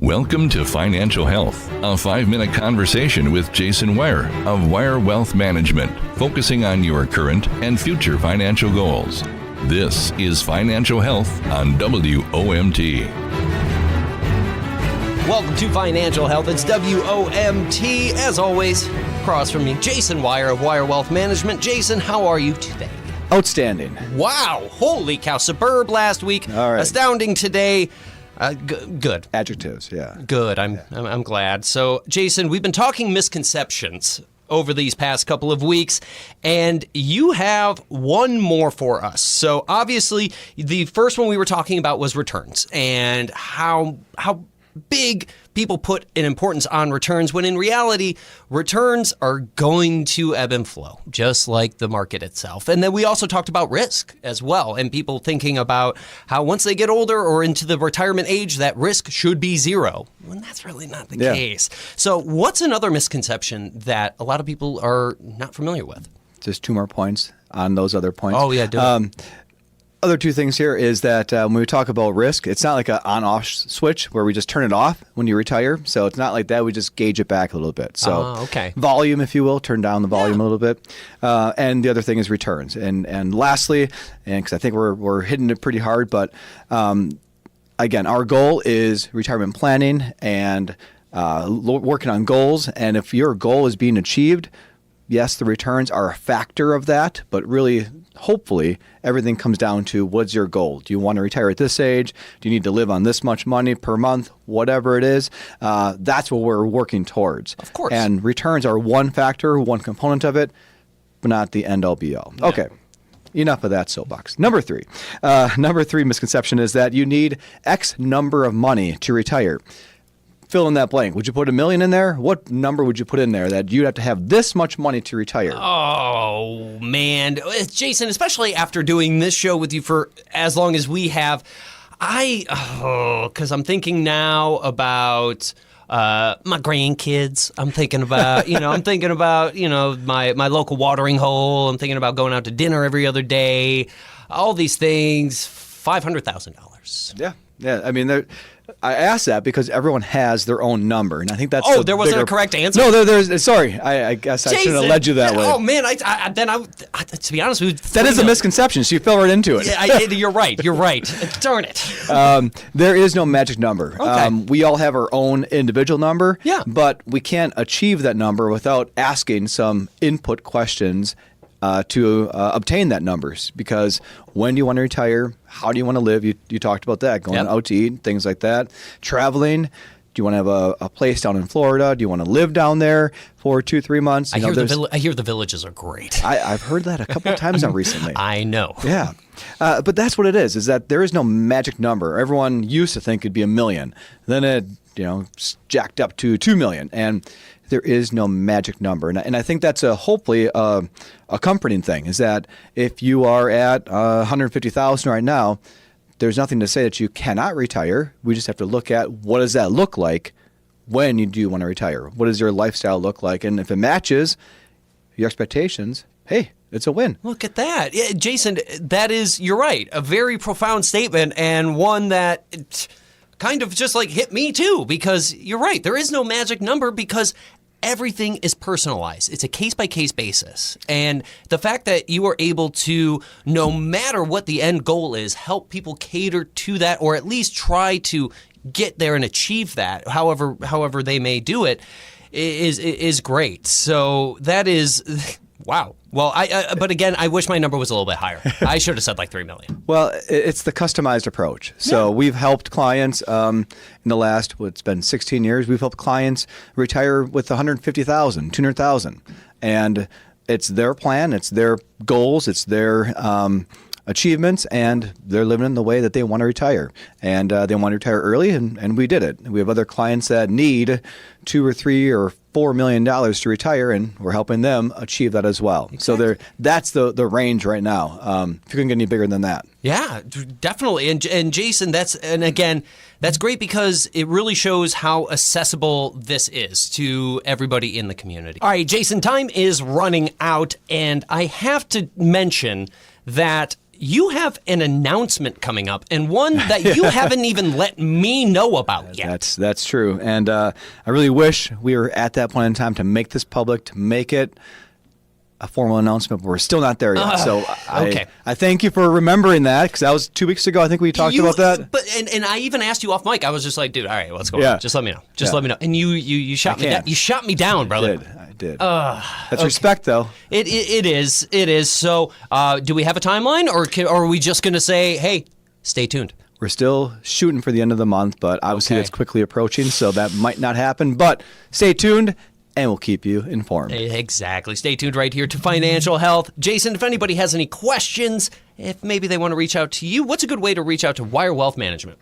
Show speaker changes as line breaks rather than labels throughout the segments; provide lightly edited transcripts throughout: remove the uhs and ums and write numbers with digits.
Welcome to Financial Health, a 5-minute conversation with Jason Weier of Weier Wealth Management, focusing on your current and future financial goals. This is Financial Health on WOMT.
Welcome to Financial Health. It's WOMT. As always, across from me, Jason Weier of Weier Wealth Management. Jason, how are you today?
Outstanding.
Wow. Holy cow. Superb last week.
All right.
Astounding today. Good.
Adjectives, yeah.
Good. I'm glad. So, Jason, we've been talking misconceptions over these past couple of weeks, and you have one more for us. So, obviously, the first one we were talking about was returns and how big people put an importance on returns, when in reality, returns are going to ebb and flow, just like the market itself. And then we also talked about risk as well, and people thinking about how once they get older or into the retirement age, that risk should be zero. When that's really not the case. So what's another misconception that a lot of people are not familiar with?
Just two more points on those other points.
Oh, yeah, do it.
Other two things here is that when we talk about risk, it's not like an on-off switch where we just turn it off when you retire. So it's not like that. We just gauge it back a little bit. So volume, if you will, turn down the volume a little bit. And the other thing is returns. And lastly, and because I think we're hitting it pretty hard, but again, our goal is retirement planning and working on goals. And if your goal is being achieved, yes, the returns are a factor of that, but really, hopefully, everything comes down to what's your goal? Do you want to retire at this age? Do you need to live on this much money per month? Whatever it is, that's what we're working towards.
Of course.
And returns are one factor, one component of it, but not the end-all be-all.
Yeah.
Okay. Enough of that soapbox. Number three misconception is that you need X number of money to retire. Fill in that blank. Would you put $1 million in there? What number would you put in there that you'd have to have this much money to retire?
Oh, man. Jason, especially after doing this show with you for as long as we have, because I'm thinking now about my grandkids. I'm thinking about, my local watering hole. I'm thinking about going out to dinner every other day. All these things, $500,000.
Yeah. I mean, I asked that because everyone has their own number, and I think that's
there wasn't a correct answer?
No, there's. Sorry, I guess Jason, I shouldn't have led you that way.
Oh man, to be honest with you,
that is a misconception. So you fell right into it.
Yeah, you're right. Darn it.
There is no magic number.
Okay.
We all have our own individual number.
Yeah.
But we can't achieve that number without asking some input questions to obtain that numbers. Because when do you want to retire? How do you want to live? You talked about that, going out to eat, things like that. Traveling. Do you want to have a place down in Florida? Do you want to live down there for 2-3 months?
I hear the villages are great.
I've heard that a couple of times now recently.
I know.
Yeah. But that's what it is that there is no magic number. Everyone used to think it'd be $1 million. Then it, jacked up to $2 million. And there is no magic number. And I think that's hopefully a comforting thing, is that if you are at $150,000 right now, there's nothing to say that you cannot retire. We just have to look at what does that look like when you do want to retire. What does your lifestyle look like? And if it matches your expectations, hey, it's a win.
Look at that. Yeah, Jason, you're right, a very profound statement, and one that kind of just hit me too, because you're right. There is no magic number because everything is personalized. It's a case-by-case basis. And the fact that you are able to, no matter what the end goal is, help people cater to that, or at least try to get there and achieve that, however they may do it, is great. So that is... Wow. Well, but again, I wish my number was a little bit higher. I should have said $3 million.
Well, it's the customized approach. So we've helped clients in the last, it's been 16 years, we've helped clients retire with $150,000, $200,000. And it's their plan, it's their goals, it's their achievements, and they're living in the way that they want to retire. And they want to retire early, and we did it. We have other clients that need $2 or $3 or $4 million to retire, and we're helping them achieve that as well. Exactly. So that's the range right now. If you can get any bigger than that.
Yeah, definitely. And Jason, that's great because it really shows how accessible this is to everybody in the community. All right, Jason, time is running out, and I have to mention that you have an announcement coming up, and one that you haven't even let me know about yet.
That's true. And I really wish we were at that point in time to make this public, to make it a formal announcement, but we're still not there yet. So I thank you for remembering that, because that was 2 weeks ago. I think we talked about that.
But and I even asked you off mic. I was just like, dude, all right, what's going on? Just let me know. Let me know. And you shot me down. You shot me down, brother.
I did. That's respect, though.
It is. So do we have a timeline, or are we just going to say, hey, stay tuned?
We're still shooting for the end of the month, but obviously it's quickly approaching, so that might not happen. But stay tuned, and we'll keep you informed.
Exactly. Stay tuned right here to Financial Health. Jason, if anybody has any questions, if maybe they want to reach out to you, what's a good way to reach out to Weier Wealth Management?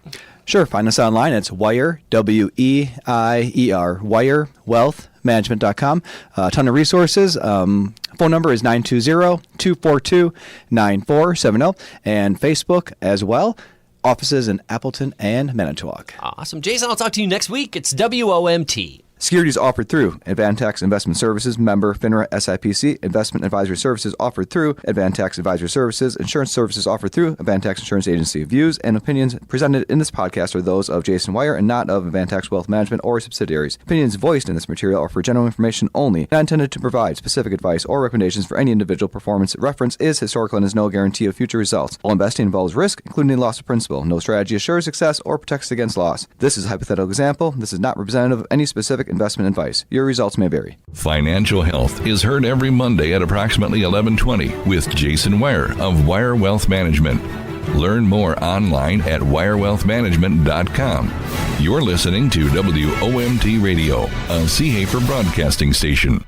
Sure. Find us online. It's Weier, W-E-I-E-R, WeierWealthManagement.com. A ton of resources. Phone number is 920-242-9470. And Facebook as well. Offices in Appleton and Manitowoc.
Awesome. Jason, I'll talk to you next week. It's WOMT.
Securities offered through Advantax Investment Services, member FINRA SIPC. Investment advisory services offered through Advantax Advisory Services. Insurance services offered through Advantax Insurance Agency. Views and opinions presented in this podcast are those of Jason Weier and not of Advantax Wealth Management or subsidiaries. Opinions voiced in this material are for general information only, not intended to provide specific advice or recommendations for any individual. Performance reference is historical and is no guarantee of future results. All investing involves risk, including the loss of principal. No strategy assures success or protects against loss. This is a hypothetical example. This is not representative of any specific investment advice. Your results may vary.
Financial Health is heard every Monday at approximately 11:20 with Jason Weier of Weier Wealth Management. Learn more online at weierwealthmanagement.com. You're listening to WOMT Radio, a Sea Hafer broadcasting station.